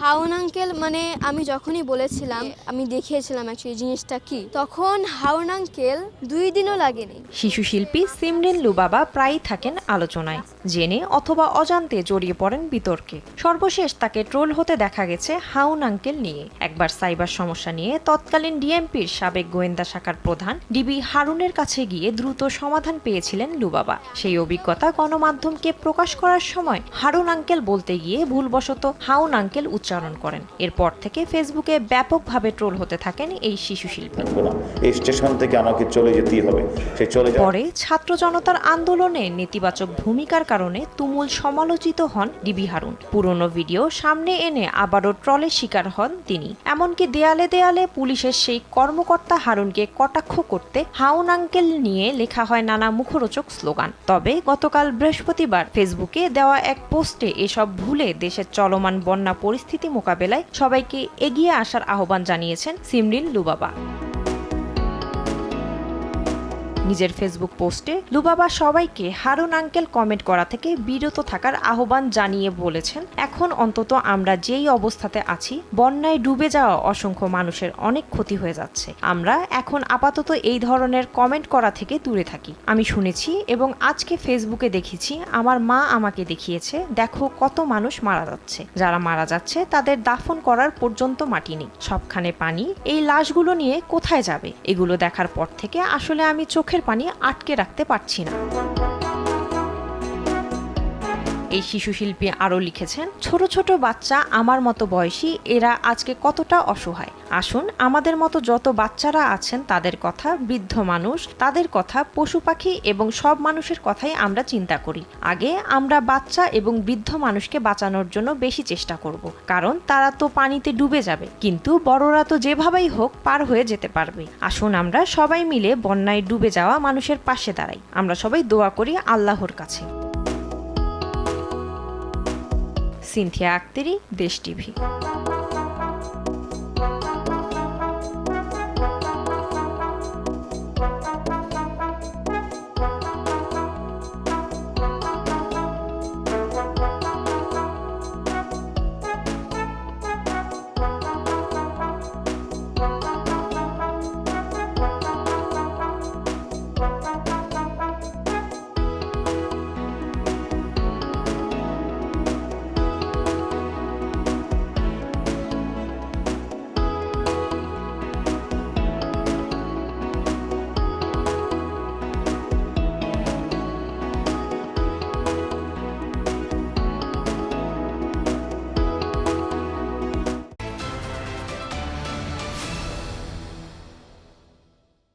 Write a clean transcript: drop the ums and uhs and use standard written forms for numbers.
হাউন uncle মানে আমি যখনই বলেছিলাম আমি দেখিয়েছিলাম অ্যাকচুয়ালি জিনিসটা কি, তখন হাউন আঙ্কেল 2 দিনও লাগেনি। শিশু শিল্পী সিমরিন লুবাবা প্রায়ই থাকেন আলোচনায়, জেনে অথবা অজান্তে জড়িয়ে পড়েন বিতর্কে। সর্বশেষ তাকে ট্রোল হতে দেখা গেছে হাউন আঙ্কেল নিয়ে। একবার সাইবার সমস্যা নিয়ে তৎকালীন ডিএমপির সাবেক গোয়েন্দা শাখার প্রধান ডিবি হারুনের কাছে গিয়ে দ্রুত সমাধান পেয়েছিলেন লুবাবা। সেই অভিজ্ঞতা গণমাধ্যমকে প্রকাশ করার সময় হারুন আঙ্কেল বলতে গিয়ে ভুলবশত হাউন আঙ্কেল উচ্চারণ করেন। এরপর থেকে ফেসবুকে ব্যাপকভাবে ট্রোল হতে থাকেন এই শিশু শিল্পী। এই স্টেশন থেকে আমাকে চলে যেতেই হবে। পরে ছাত্র জনতার আন্দোলনে নেতিবাচক ভূমিকার কারণে তুমুল সমালোচিত হন ডিবি হারুন। পুরনো ভিডিও সামনে এনে আবারও ট্রলের শিকার হন তিনি। এমনকি দেয়ালে দেয়ালে পুলিশের সেই কর্মকর্তা হারুনকে কটাক্ষ করতে হাউন আঙ্কেল নিয়ে লেখা হয় নানা মুখরোচক স্লোগান। তবে গতকাল বৃহস্পতিবার ফেসবুকে দেওয়া এক পোস্টে এসব ভুলে দেশের চলমান বন্যা পরিস্থিতি মোকাবেলায় সবাইকে এগিয়ে আসার আহ্বান জানিয়েছেন সিমরিন লুবাবা। নিজের ফেসবুক পোস্টে লুবাবা সবাইকে হারুন আঙ্কেল কমেন্ট করা থেকে বিরত থাকার আহ্বান জানিয়ে বলেছেন, এখন অন্তত আমরা যেই অবস্থাতে আছি, বন্যায় ডুবে যাওয়া অসংখ্য মানুষের অনেক ক্ষতি হয়ে যাচ্ছে। আমরা এখন আপাতত এই ধরনের কমেন্ট করা থেকে দূরে থাকি। আমি শুনেছি এবং আজকে ফেসবুকে দেখেছি, আমার মা আমাকে দেখিয়েছে, দেখো কত মানুষ মারা যাচ্ছে। যারা মারা যাচ্ছে তাদের দাফন করার পর্যন্ত মাটি নেই, সবখানে পানি। এই লাশগুলো নিয়ে কোথায় যাবে? এগুলো দেখার পর থেকে আসলে আমি চোখের পানি আটকে রাখতে পারছি না। এই শিশু শিল্পী আরও লিখেছেন, ছোট ছোট বাচ্চা আমার মতো বয়সী, এরা আজকে কতটা অসহায়। আসুন আমাদের মতো যত বাচ্চারা আছেন তাদের কথা, বৃদ্ধ মানুষ তাদের কথা, পশু পাখি এবং সব মানুষের কথাই আমরা চিন্তা করি। আগে আমরা বাচ্চা এবং বৃদ্ধ মানুষকে বাঁচানোর জন্য বেশি চেষ্টা করব, কারণ তারা তো পানিতে ডুবে যাবে, কিন্তু বড়রা তো যেভাবেই হোক পার হয়ে যেতে পারবে। আসুন আমরা সবাই মিলে বন্যায় ডুবে যাওয়া মানুষের পাশে দাঁড়াই। আমরা সবাই দোয়া করি আল্লাহর কাছে। সিনথিয়া আক্তারি, দেশ টিভি।